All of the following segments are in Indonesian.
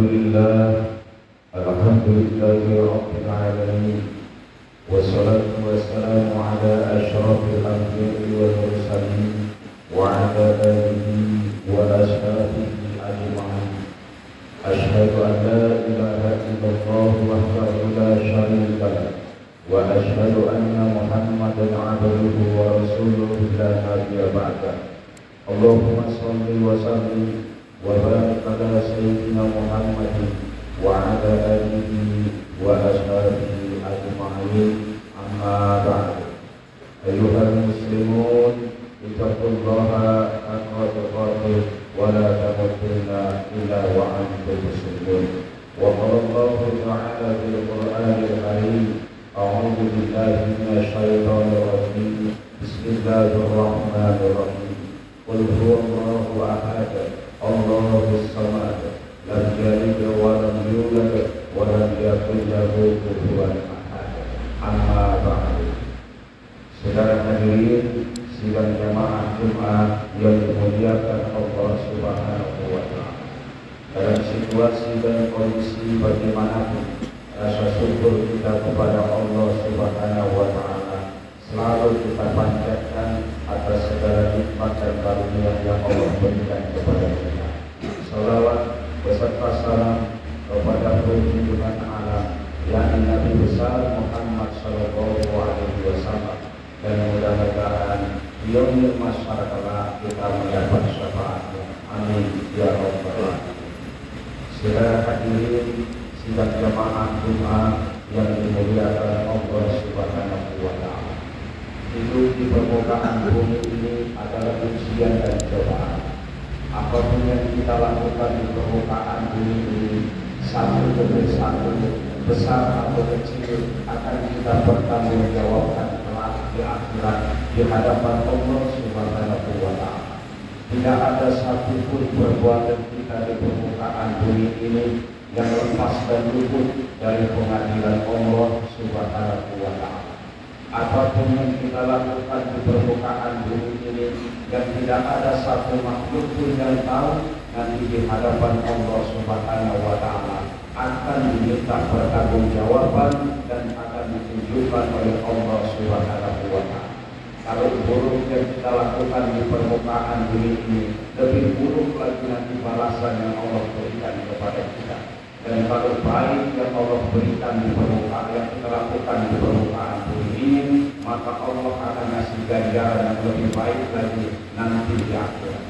Alhamdulillahi Rabbil Alamin. Wassalatu wassalamu ala asyrafil anbiya'i wal mursalin wa ala alihi wa ashabihi ajma'in. Asyhadu an la ilaha illallah wahdahu la syarika lah wa asyhadu anna Muhammadan abduhu wa rasuluhu la nabiyya ba'dah. Allahumma shalli wa sallim wa barik ala sayyidina Muhammadin wa ala alihi wa ashabihi ajma'in, amma ba'du. Ayyuhal muslimun, ittaqullaha haqqa tuqatih wa la tamutunna illa wa antum muslimun. Wa qala Allahu ta'ala fil Qur'anil karim, a'udzu billahi minasy syaithanir rajim. Bismillahirrahmanirrahim. Qul huwallahu ahad, Allahus samad, lam yalid wa lam yulad wa lam yakul lahu kufuwan ahad. Amma ba'du. Saudara hadirin sidang jamaah Jumat yang dimuliakan Allah Subhanahu wa taala. Dalam situasi dan kondisi bagaimanapun, rasa syukur kita kepada Allah Subhanahu wa taala selalu kita panjatkan atas segala nikmat dan karunia yang Allah berikan kepada kita. Salawat beserta salam kepada junjungan alam yakni Nabi besar Muhammad sallallahu alaihi wasallam, dan mudah-mudahan di yaumil masyarakat kita mendapat syafaatnya. Amin ya rabbal alamin. Saudara hadirin sidang jamaah Jumat yang dimuliakan Allah Subhanahu wa taala. Hidup di permukaan bumi ini adalah ujian dan cobaan. Apapun yang kita lakukan di permukaan bumi ini, satu demi satu, besar atau kecil, akan kita pertanggungjawabkan kelak di akhirat di hadapan Allah Subhanahu wa taala. Tidak ada satupun perbuatan kita di permukaan bumi ini yang lepas dan luput dari pengadilan Allah Subhanahu wa taala. Apapun yang kita lakukan di permukaan bumi ini, dan tidak ada satu makhluk pun yang tahu, nanti di hadapan Allah Subhanahu wa taala akan diminta pertanggungjawaban dan akan ditunjukkan oleh Allah Subhanahu wa taala. Kalau buruk yang kita lakukan di permukaan bumi ini, lebih buruk lagi nanti balasan yang Allah berikan kepada kita. Dan kalau baik yang Allah berikan di permukaan, yang kita lakukan di permukaan bumi ini, maka Allah akan ngasih ganjaran yang lebih baik lagi nanti di akhirat.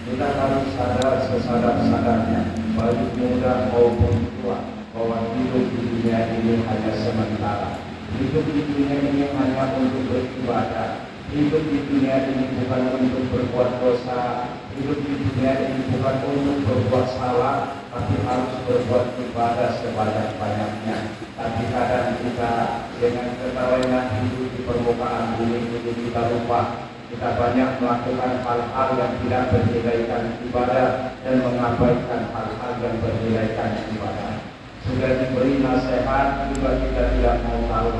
Kita harus sadar sesadar-sadarnya, baik muda maupun tua, bahwa hidup di dunia ini hanya sementara. Hidup di dunia ini hanya untuk beribadah. Hidup di dunia ini bukan untuk berbuat dosa. Hidup di dunia ini bukan untuk berbuat salah, tapi harus berbuat ibadah sebanyak-banyaknya. Tapi kadang kita dengan keterangan hidup di permukaan bumi ini kita lupa. Kita banyak melakukan hal-hal yang tidak bernilaikan ibadah dan mengabaikan hal-hal yang bernilaikan ibadah. Sudah diberi nasihat juga kita tidak mau tahu.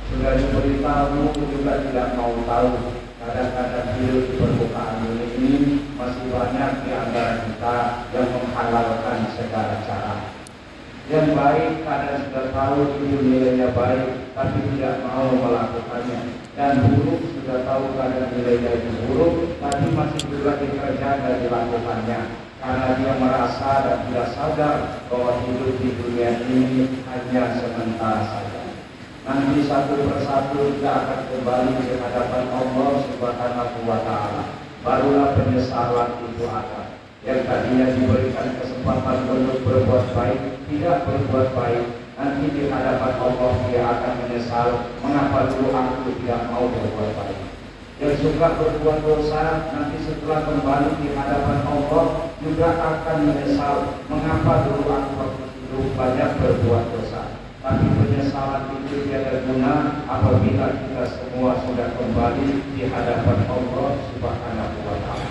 Sudah diberi tahu juga tidak mau tahu. Kadang-kadang hidup di permukaan bumi ini masih banyak di antara kita yang menghalalkan segala cara. Yang baik kadang sudah tahu itu nilainya baik, tapi tidak mau melakukannya. Dan buruk sudah tahu kadang nilainya itu buruk, tapi masih juga dikerjakan dan dilakukannya. Karena dia merasa dan tidak sadar bahwa hidup di dunia ini hanya sementara saja. Nanti satu persatu kita akan kembali di hadapan Allah Subhanahu wa taala. Barulah penyesalan itu ada. Yang tadinya diberikan kesempatan untuk berbuat baik, tidak berbuat baik, nanti di hadapan Allah dia akan menyesal, mengapa dulu aku tidak mau berbuat baik. Yang suka berbuat dosa, nanti setelah kembali di hadapan Allah juga akan menyesal, mengapa dulu aku banyak berbuat dosa. Tapi penyesalan itu tiada guna apabila kita semua sudah kembali di hadapan Allah Subhanahu wa taala.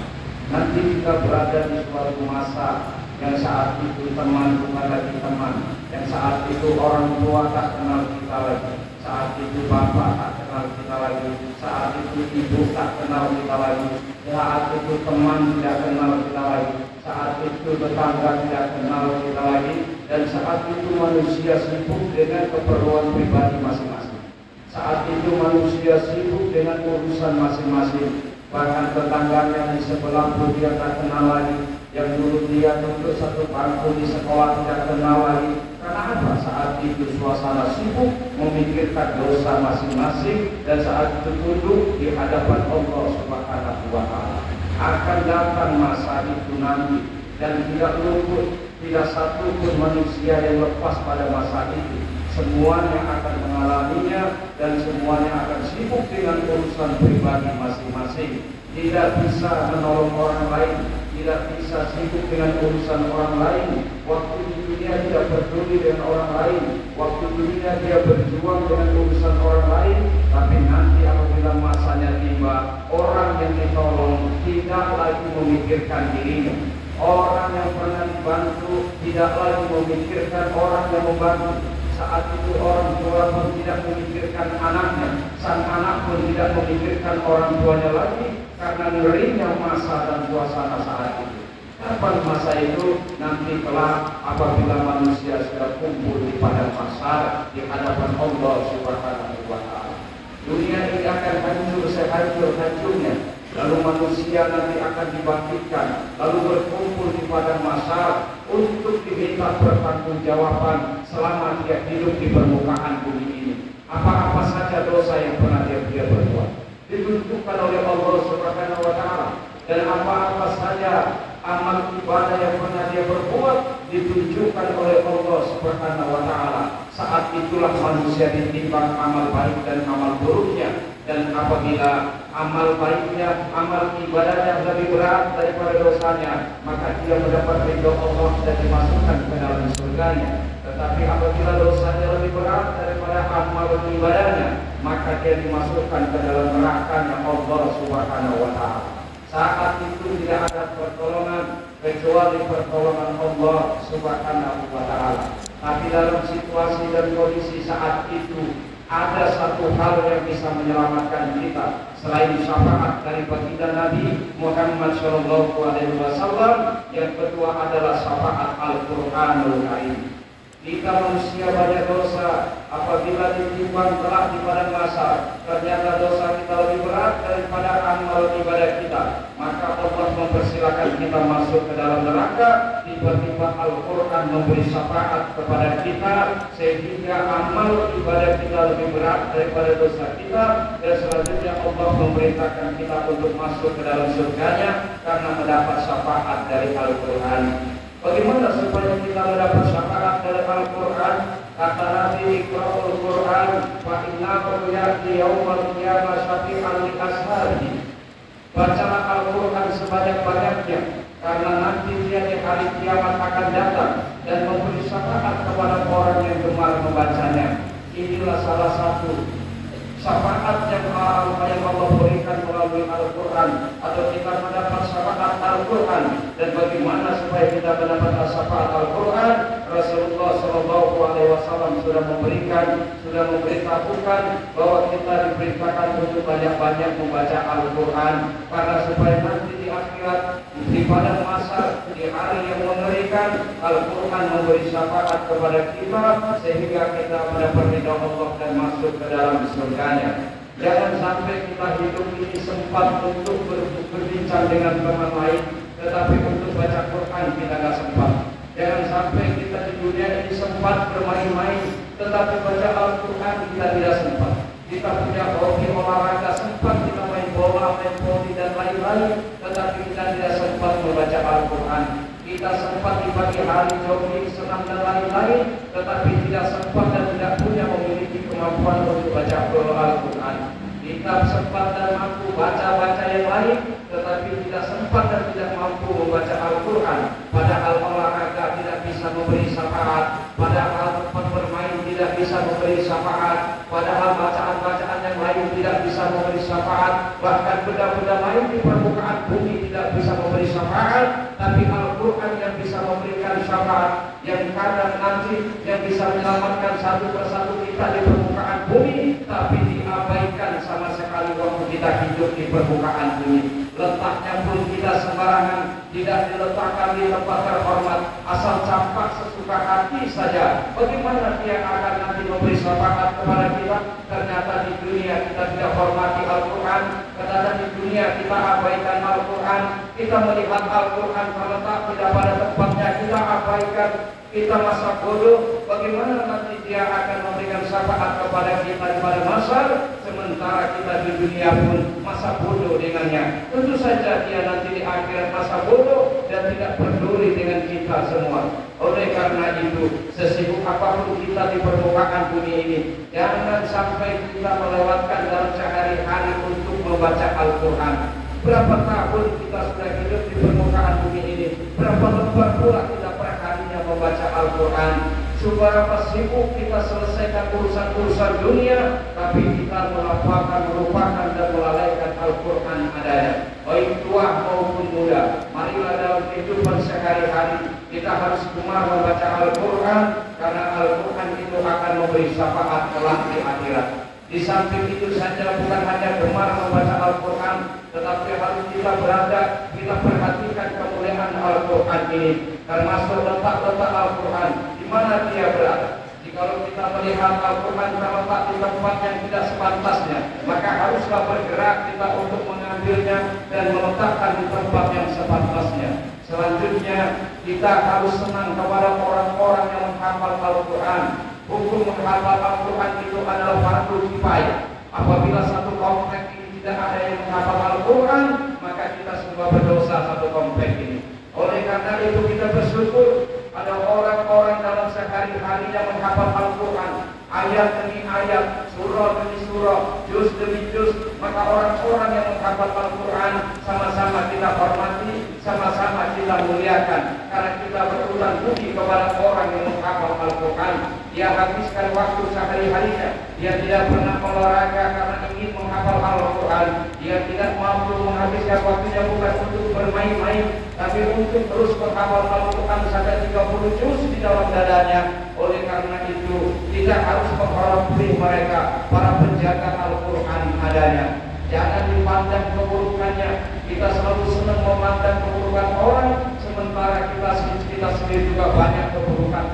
Nanti kita berada di suatu masa yang saat itu teman bukan lagi teman, yang saat itu orang tua tak kenal kita lagi, saat itu bapak tak kenal kenal kita lagi, saat itu ibu tak kenal kita lagi, saat itu teman tidak kenal kita lagi, saat itu tetangga tidak kenal kita lagi, dan saat itu manusia sibuk dengan keperluan pribadi masing-masing. Saat itu manusia sibuk dengan urusan masing-masing. Bahkan tetangganya di sebelah pun dia tak kenal lagi. Yang dulu dia duduk satu bangku di sekolah tidak kenal lagi. Karena apa? Saat itu suasana sibuk memikirkan dosa masing-masing, dan saat itu tunduk di hadapan Allah Subhanahu wa Ta'ala. Akan datang masa itu nanti, dan tidak luput, tidak satu pun manusia yang lepas pada masa itu. Semuanya akan mengalaminya, dan semuanya akan sibuk dengan urusan pribadi masing-masing. Tidak bisa menolong orang lain, tidak bisa sibuk dengan urusan orang lain. Waktu di dunia tidak peduli dengan orang lain, waktu di dunia dia berjuang dengan urusan orang lain. Tapi nanti apabila masanya tiba, orang yang ditolong tidak lagi memikirkan dirinya. Orang yang pernah dibantu tidak lagi memikirkan orang yang membantu. Saat itu orang tua pun tidak memikirkan anaknya, sang anak pun tidak memikirkan orang tuanya lagi, karena ngerinya masa dan suasana saat itu. Kapan masa itu? Nanti kelak apabila manusia sudah kumpul di padang mahsyar di hadapan Allah Subhanahu wa Ta'ala. Dunia ini akan hancur sehancur-hancurnya. Lalu manusia nanti akan dibangkitkan, lalu berkumpul di padang mahsyar untuk diminta pertanggungjawaban selama dia hidup di permukaan bumi ini. Apa-apa saja dosa yang pernah dia berbuat ditunjukkan oleh Allah Subhanahu wa Ta'ala, dan apa-apa saja amal ibadah yang pernah dia berbuat ditunjukkan oleh Allah Subhanahu wa Ta'ala. Saat itulah manusia ditimbang amal baik dan amal buruknya, dan apabila amal baiknya, amal ibadahnya lebih berat daripada dosanya, maka dia mendapat ridho Allah dan dimasukkan ke dalam surganya. Tetapi apabila dosanya lebih berat daripada amal ibadahnya, maka dia dimasukkan ke dalam nerakanya Allah Subhanahu wa Ta'ala. Saat itu tidak ada pertolongan kecuali pertolongan Allah Subhanahu wa Ta'ala. Tapi dalam situasi dan kondisi saat itu, ada satu hal yang bisa menyelamatkan kita selain syafaat dari baginda Nabi Muhammad SAW. Yang kedua adalah syafaat Al-Quranul Karim. Kita manusia banyak dosa. Apabila ditimbang telah di padang mahsyar, ternyata dosa kita lebih berat daripada amal ibadah kita, maka Allah mempersilakan kita masuk ke dalam neraka. Tiba-tiba Al-Quran memberi syafaat kepada kita, sehingga amal ibadah kita lebih berat daripada dosa kita, dan selanjutnya Allah memerintahkan kita untuk masuk ke dalam surganya karena mendapat syafaat dari Al-Quran. Bagaimana supaya kita mendapat syafaat dari Al-Quran? Kata Nabi, Iqra'ul Quran fa innahu ya'ti yaumal qiyamah syafi'an li ashabi. Bacalah Al-Quran sebanyak-banyaknya, karena nanti dia di hari kiamat akan datang dan memberi syafaat kepada orang yang gemar membacanya. Inilah salah satu syafaat yang Allah berikan melalui Al-Quran, atau kita mendapat syafaat Al-Quran. Dan bagaimana supaya kita mendapat syafaat Al-Quran? Rasulullah SAW sudah memberitahukan bahwa kita diperintahkan untuk banyak-banyak membaca Al-Quran, karena supaya nanti di akhirat, di padang mahsyar, di hari yang mengerikan, Al-Quran memberi syafaat kepada kita sehingga kita mendapat ridha Allah dan masuk ke dalam surganya. Jangan sampai kita hidup ini sempat untuk berbincang dengan teman lain, tetapi untuk baca Quran kita tidak sempat. Jangan sampai kita di dunia ini sempat bermain-main, tetapi baca Al-Quran kita tidak sempat. Kita punya hobi olahraga, sempat kita main bola, main voli dan lain-lain, tetapi kita tidak sempat membaca Al-Quran. Kita sempat di pagi hari jogging, senam dan lain-lain, tetapi tidak sempat dan tidak punya memiliki kemampuan untuk baca Al-Quran. Kita sempat dan mampu baca-baca yang lain, tetapi tidak sempat dan tidak mampu membaca Al-Quran. Padahal olahraga tidak bisa memberi syafaat, padahal tempat bermain tidak bisa memberi syafaat, padahal bacaan-bacaan yang lain tidak bisa memberi syafaat, bahkan benda-benda lain di permukaan bumi tidak bisa memberi syafaat. Tapi Al-Quran yang bisa memberikan syafaat, yang kadang nanti yang bisa menyelamatkan satu persatu kita di permukaan bumi, tapi diabaikan kita hidup di permukaan bumi. Letaknya pun kita sembarangan, tidak diletakkan di tempat terhormat, asal campak sesuka hati saja. Bagaimana dia akan nanti memberi syafaat kepada kita? Ternyata di dunia kita tidak hormati Al-Quran, ternyata di dunia kita abaikan Al-Quran, kita melihat Al-Quran terletak tidak pada tempatnya, kita abaikan, kita masa bodoh. Bagaimana nanti dia akan memberikan syafaat kepada kita pada masa, sementara kita di dunia pun masa bodoh dengannya. Tentu saja dia nanti di akhirat masa bodoh dan tidak peduli dengan kita semua. Oleh karena itu, sesibuk apapun kita di permukaan bumi ini, jangan sampai kita melewatkan dalam sehari-hari untuk membaca Al-Quran. Berapa tahun kita sudah hidup di permukaan bumi ini, berapa lembar pula kita perharinya membaca Al-Quran. Seberapa sibuk kita selesaikan urusan-urusan dunia, tapi kita melupakan dan melalaikan Al-Quran adanya. Baik tua maupun muda, marilah dalam kehidupan sehari-hari kita harus gemar membaca Al-Quran, karena Al-Quran itu akan memberi syafaat kelak di akhirat. Di samping itu saja, bukan hanya gemar membaca Al-Quran, tetapi harus kita perhatikan kemuliaan Al-Quran ini, termasuk letak-letak Al-Quran di mana dia berada. Jikalau kita melihat Al-Quran terletak di tempat yang tidak sepantasnya, maka haruslah bergerak kita untuk mengambilnya dan meletakkan di tempat yang sepantasnya. Selanjutnya, kita harus senang kepada orang-orang yang menghafal Al-Quran. Hukum menghafal Al-Quran itu adalah fardu kifayah. Apabila satu komplek ini tidak ada yang menghafal Al-Quran, maka kita semua berdosa satu komplek ini. Oleh karena itu kita bersyukur ada orang-orang dalam sehari-hari yang menghafal Al-Quran, ayat demi ayat, surah demi surah, juz demi juz. Maka orang-orang yang menghafal Al-Quran sama-sama kita hormati, sama-sama kita muliakan, karena kita berutang budi kepada orang yang menghafal Al-Quran. Dia habiskan waktu sehari-harinya, dia tidak pernah olahraga karena ingin menghafal Al-Quran. Dia tidak mampu menghabiskan waktunya bukan untuk bermain-main, tapi untuk terus menghafal Al-Quran sampai 30 juz di dalam dadanya. Oleh karena itu, kita harus menghormati mereka, para penjaga Al-Quran adanya. Jangan dipandang keburukannya. Kita selalu senang memandang keburukan orang, sementara kita sendiri juga banyak keburukan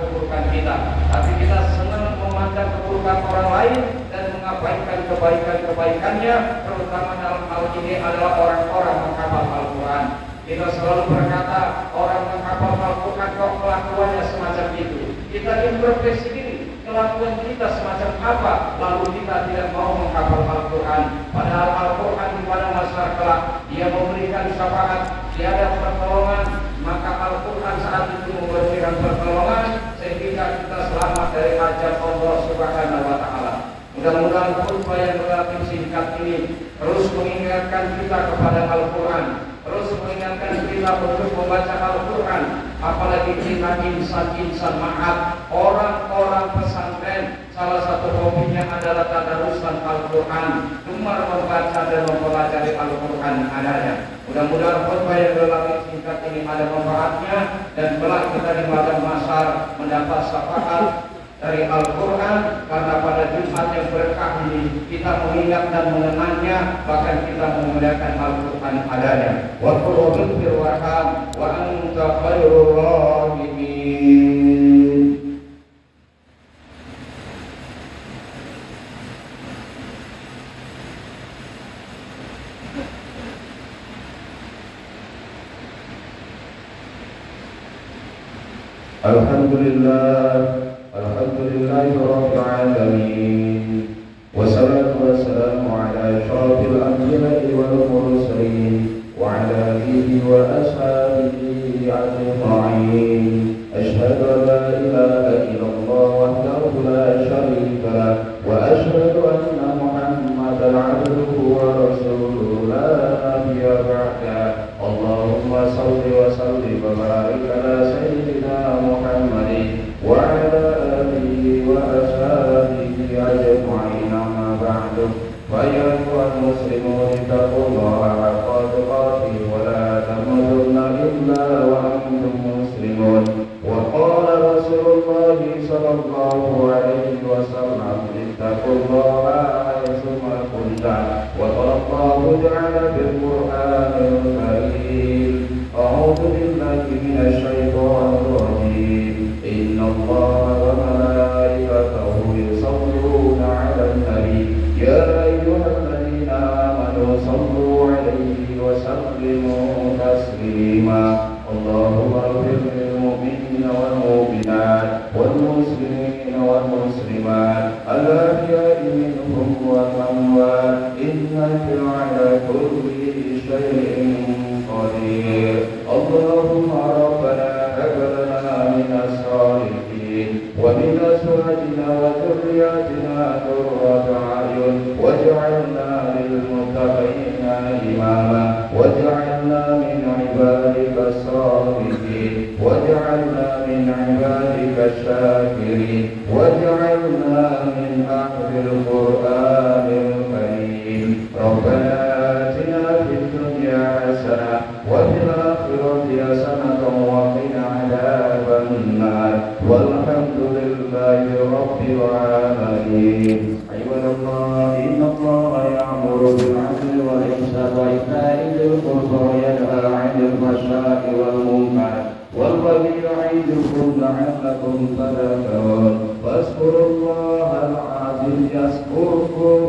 kita. Tapi kita senang memandang keburukan orang lain dan mengabaikan kebaikan-kebaikannya, terutama dalam hal ini adalah orang-orang menghafal Al-Quran. Kita selalu berkata, orang menghafal Al-Quran kok kelakuannya semacam itu. Kita introspeksi diri, kelakuan kita semacam apa, lalu kita tidak mau menghafal Al-Quran. Padahal Al-Quran di pada masa kelak dia memberikan syafaat, tiada pertolongan, maka Al-Quran saat itu memberikan pertolongan sehingga kita selamat dari azab Allah Subhanahu wa Ta'ala. Mudah-mudahan khutbah yang relatif singkat ini terus mengingatkan kita kepada Al-Quran, terus mengingatkan kita untuk membaca Al-Quran. Apalagi kita insan-insan ma'ad, orang-orang pesantren, salah satu hobinya adalah tadarusan Al-Quran, gemar membaca dan mempelajari Al-Quran adanya. Mudah-mudahan khutbah yang relatif singkat ini ada manfaatnya, dan kelak kita di padang mahsyar mendapat syafaat dari Al-Quran, karena pada Jumat yang berkah ini kita mengingat dan mengenangnya, bahkan kita memuliakan Al-Quran adanya. Wa qul rabbil warham wa anta khairur rahimin. Alhamdulillah, alhamdulillahi rabbil alamin, wassalatu wassalamu ala asyrafil anbiya'i wal mursalin wa ala alihi wa ashabihi ajma'in. Asyhadu an la ilaha illallah wahdahu la syarika lah, wa asyhadu anna Muhammadan abduhu wa rasuluhu la nabiyya ba'dah. Allahumma salli wa sallim wa barik ala sayyidina Muhammadin wa ala alihi wa ashabihi ajma'in. Amma ba'du, fa ya ayyuhal muslimun ittaqullaha haqqa tuqatih wa la tamutunna illa wa antum muslimun. Wa qala Rasulullah sallallahu alaihi wasallam, ittaqullaha haitsu ma kuntum. Wa qala Allah جعل في القرآن الكريم. أعوذ بالله من الشيطان الرجيم. إن الله وملائكته يصلون على النبي يا أيها الذين آمنوا صلوا عليه وسلموا تسليما. اللهم اغفر للمؤمنين والمؤمنات والمسلمين والمسلمات الأحياء منهم والأموات إنك على كل شيء قدير. اللهم ربنا هب لنا من الصالحين ومن أزواجنا وذرياتنا قرة أعين واجعلنا للمتقين إماما واجعلنا من عبادك الصالحين واجعلنا من عبادك الشاكرين واجعلنا من أهل القرآن الكريم. ربنا آتنا في الدنيا حسنة وفي الآخرة حسنة وقنا عذاب النار والحمد لله رب العالمين. عباد الله إن الله يأمر بالعدل والإحسان وإيتاء ذي القربى وينهى عن الفحشاء والمنكر والبغي يعظكم لعلكم تذكرون. فاذكروا الله العظيم يذكركم